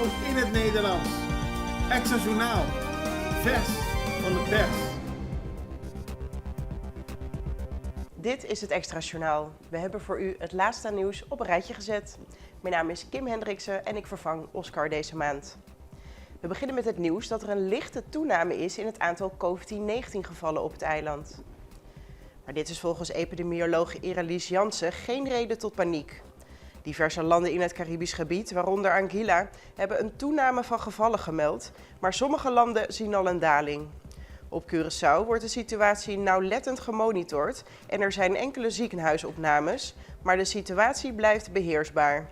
In het Nederlands. Extra Journaal. Vers van de pers. Dit is het Extra Journaal. We hebben voor u het laatste nieuws op een rijtje gezet. Mijn naam is Kim Hendriksen en ik vervang Oscar deze maand. We beginnen met het nieuws dat er een lichte toename is in het aantal COVID-19 gevallen op het eiland. Maar dit is volgens epidemioloog Iralies Jansen geen reden tot paniek. Diverse landen in het Caribisch gebied, waaronder Anguilla, hebben een toename van gevallen gemeld, maar sommige landen zien al een daling. Op Curaçao wordt de situatie nauwlettend gemonitord en er zijn enkele ziekenhuisopnames, maar de situatie blijft beheersbaar.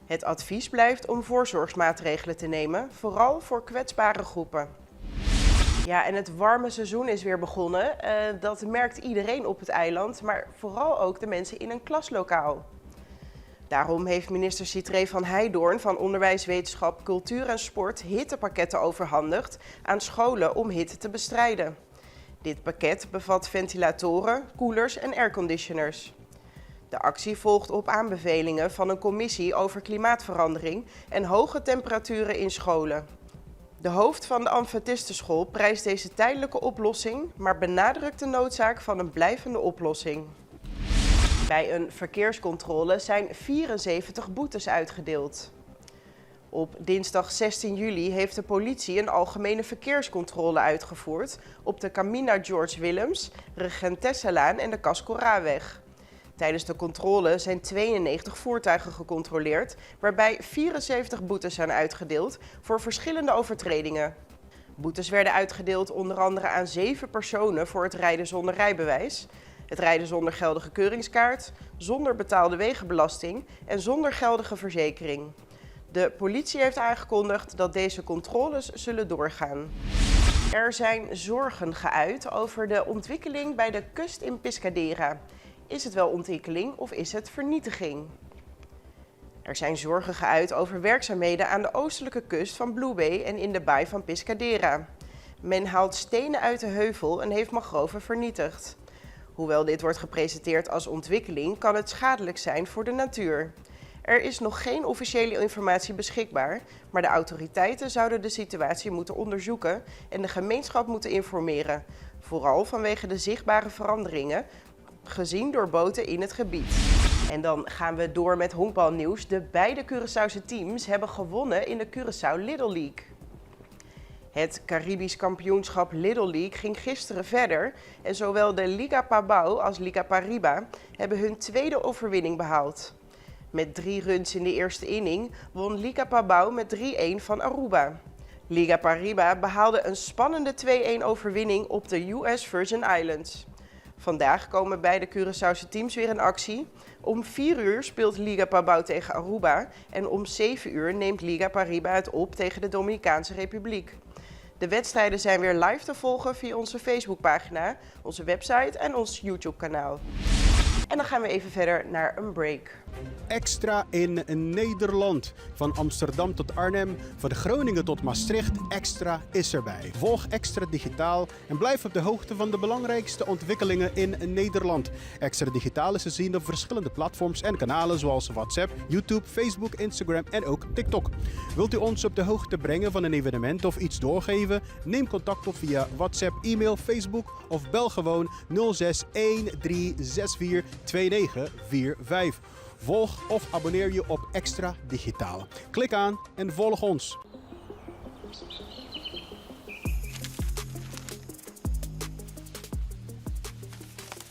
Het advies blijft om voorzorgsmaatregelen te nemen, vooral voor kwetsbare groepen. Ja, en het warme seizoen is weer begonnen. Dat merkt iedereen op het eiland, maar vooral ook de mensen in een klaslokaal. Daarom heeft minister Citré van Heijdorn van Onderwijs, Wetenschap, Cultuur en Sport hittepakketten overhandigd aan scholen om hitte te bestrijden. Dit pakket bevat ventilatoren, koelers en airconditioners. De actie volgt op aanbevelingen van een commissie over klimaatverandering en hoge temperaturen in scholen. De hoofd van de Adventistenschool prijst deze tijdelijke oplossing, maar benadrukt de noodzaak van een blijvende oplossing. Bij een verkeerscontrole zijn 74 boetes uitgedeeld. Op dinsdag 16 juli heeft de politie een algemene verkeerscontrole uitgevoerd op de Camina George Willems, Regentesselaan en de Cascoraweg. Tijdens de controle zijn 92 voertuigen gecontroleerd, waarbij 74 boetes zijn uitgedeeld voor verschillende overtredingen. Boetes werden uitgedeeld onder andere aan 7 personen voor het rijden zonder rijbewijs, het rijden zonder geldige keuringskaart, zonder betaalde wegenbelasting en zonder geldige verzekering. De politie heeft aangekondigd dat deze controles zullen doorgaan. Er zijn zorgen geuit over de ontwikkeling bij de kust in Pescadera. Is het wel ontwikkeling of is het vernietiging? Er zijn zorgen geuit over werkzaamheden aan de oostelijke kust van Blue Bay en in de baai van Pescadera. Men haalt stenen uit de heuvel en heeft mangroven vernietigd. Hoewel dit wordt gepresenteerd als ontwikkeling, kan het schadelijk zijn voor de natuur. Er is nog geen officiële informatie beschikbaar, maar de autoriteiten zouden de situatie moeten onderzoeken en de gemeenschap moeten informeren. Vooral vanwege de zichtbare veranderingen, gezien door boten in het gebied. En dan gaan we door met honkbalnieuws. De beide Curaçaose teams hebben gewonnen in de Curaçao Little League. Het Caribisch kampioenschap Little League ging gisteren verder en zowel de Liga Pabao als Liga Pariba hebben hun tweede overwinning behaald. Met 3 runs in de eerste inning won Liga Pabao met 3-1 van Aruba. Liga Pariba behaalde een spannende 2-1 overwinning op de US Virgin Islands. Vandaag komen beide Curaçaose teams weer in actie. Om 4 uur speelt Liga Pabao tegen Aruba en om 7 uur neemt Liga Pariba het op tegen de Dominicaanse Republiek. De wedstrijden zijn weer live te volgen via onze Facebookpagina, onze website en ons YouTube-kanaal. En dan gaan we even verder naar een break. Extra in Nederland. Van Amsterdam tot Arnhem, van Groningen tot Maastricht, Extra is erbij. Volg Extra Digitaal en blijf op de hoogte van de belangrijkste ontwikkelingen in Nederland. Extra Digitaal is te zien op verschillende platforms en kanalen zoals WhatsApp, YouTube, Facebook, Instagram en ook TikTok. Wilt u ons op de hoogte brengen van een evenement of iets doorgeven? Neem contact op via WhatsApp, e-mail, Facebook of bel gewoon 06 1364 2945. Volg of abonneer je op Extra Digitaal. Klik aan en volg ons.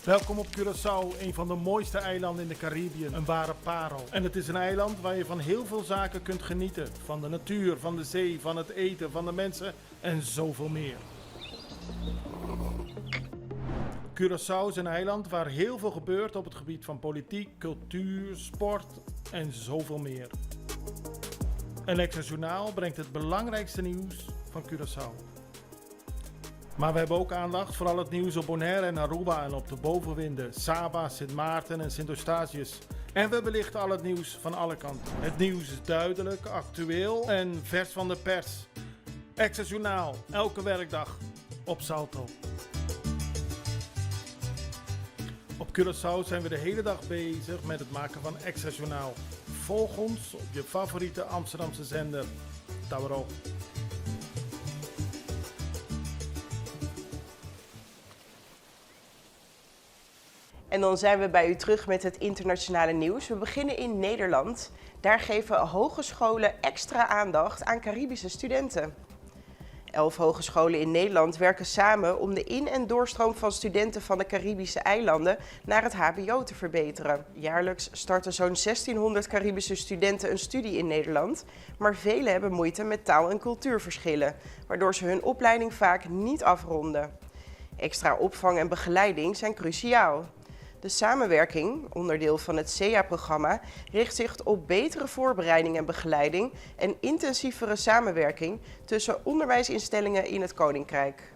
Welkom op Curaçao, een van de mooiste eilanden in de Caribiën. Een ware parel. En het is een eiland waar je van heel veel zaken kunt genieten. Van de natuur, van de zee, van het eten, van de mensen en zoveel meer. Curaçao is een eiland waar heel veel gebeurt op het gebied van politiek, cultuur, sport en zoveel meer. Een Extra Journaal brengt het belangrijkste nieuws van Curaçao. Maar we hebben ook aandacht voor al het nieuws op Bonaire en Aruba en op de bovenwinden, Saba, Sint Maarten en Sint Eustatius. En we belichten al het nieuws van alle kanten. Het nieuws is duidelijk, actueel en vers van de pers. Extra Journaal, elke werkdag op Salto. Op Curaçao zijn we de hele dag bezig met het maken van Extra Journaal. Volg ons op je favoriete Amsterdamse zender Tower op. En dan zijn we bij u terug met het internationale nieuws. We beginnen in Nederland. Daar geven hogescholen extra aandacht aan Caribische studenten. 11 hogescholen in Nederland werken samen om de in- en doorstroom van studenten van de Caribische eilanden naar het HBO te verbeteren. Jaarlijks starten zo'n 1600 Caribische studenten een studie in Nederland, maar velen hebben moeite met taal- en cultuurverschillen, waardoor ze hun opleiding vaak niet afronden. Extra opvang en begeleiding zijn cruciaal. De samenwerking, onderdeel van het CEA-programma, richt zich op betere voorbereiding en begeleiding en intensievere samenwerking tussen onderwijsinstellingen in het Koninkrijk.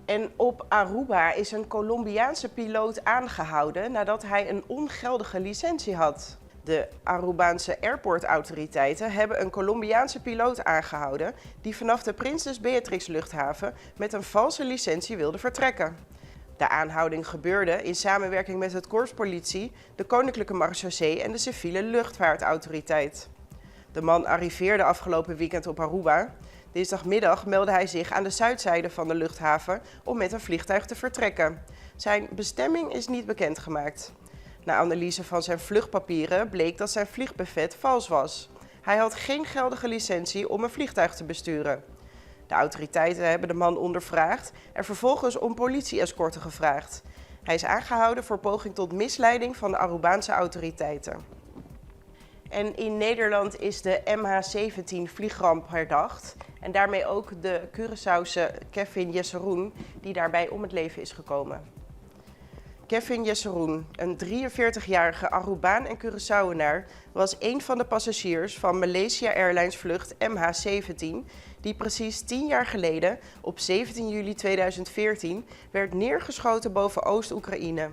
En op Aruba is een Colombiaanse piloot aangehouden nadat hij een ongeldige licentie had. De Arubaanse airportautoriteiten hebben een Colombiaanse piloot aangehouden die vanaf de Prinses Beatrix luchthaven met een valse licentie wilde vertrekken. De aanhouding gebeurde in samenwerking met het korpspolitie, de Koninklijke Marechaussee en de civiele luchtvaartautoriteit. De man arriveerde afgelopen weekend op Aruba. Dinsdagmiddag meldde hij zich aan de zuidzijde van de luchthaven om met een vliegtuig te vertrekken. Zijn bestemming is niet bekendgemaakt. Na analyse van zijn vluchtpapieren bleek dat zijn vliegbuffet vals was. Hij had geen geldige licentie om een vliegtuig te besturen. De autoriteiten hebben de man ondervraagd en vervolgens om politie-escorte gevraagd. Hij is aangehouden voor poging tot misleiding van de Arubaanse autoriteiten. En in Nederland is de MH17 vliegramp herdacht. En daarmee ook de Curaçaose Kevin Jesseroen, die daarbij om het leven is gekomen. Kevin Jesseroen, een 43-jarige Arubaan en Curaçaoenaar, was een van de passagiers van Malaysia Airlines vlucht MH17, die precies 10 jaar geleden, op 17 juli 2014, werd neergeschoten boven Oost-Oekraïne.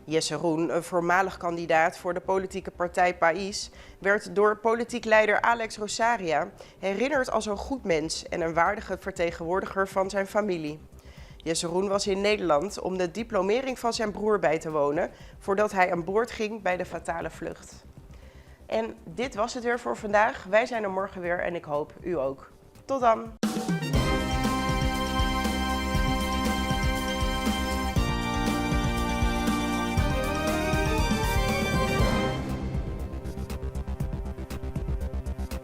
Jesseroen, een voormalig kandidaat voor de politieke partij PAIS, werd door politiek leider Alex Rosaria herinnerd als een goed mens en een waardige vertegenwoordiger van zijn familie. Jesseroen was in Nederland om de diplomering van zijn broer bij te wonen, voordat hij aan boord ging bij de fatale vlucht. En dit was het weer voor vandaag. Wij zijn er morgen weer en ik hoop u ook. Tot dan!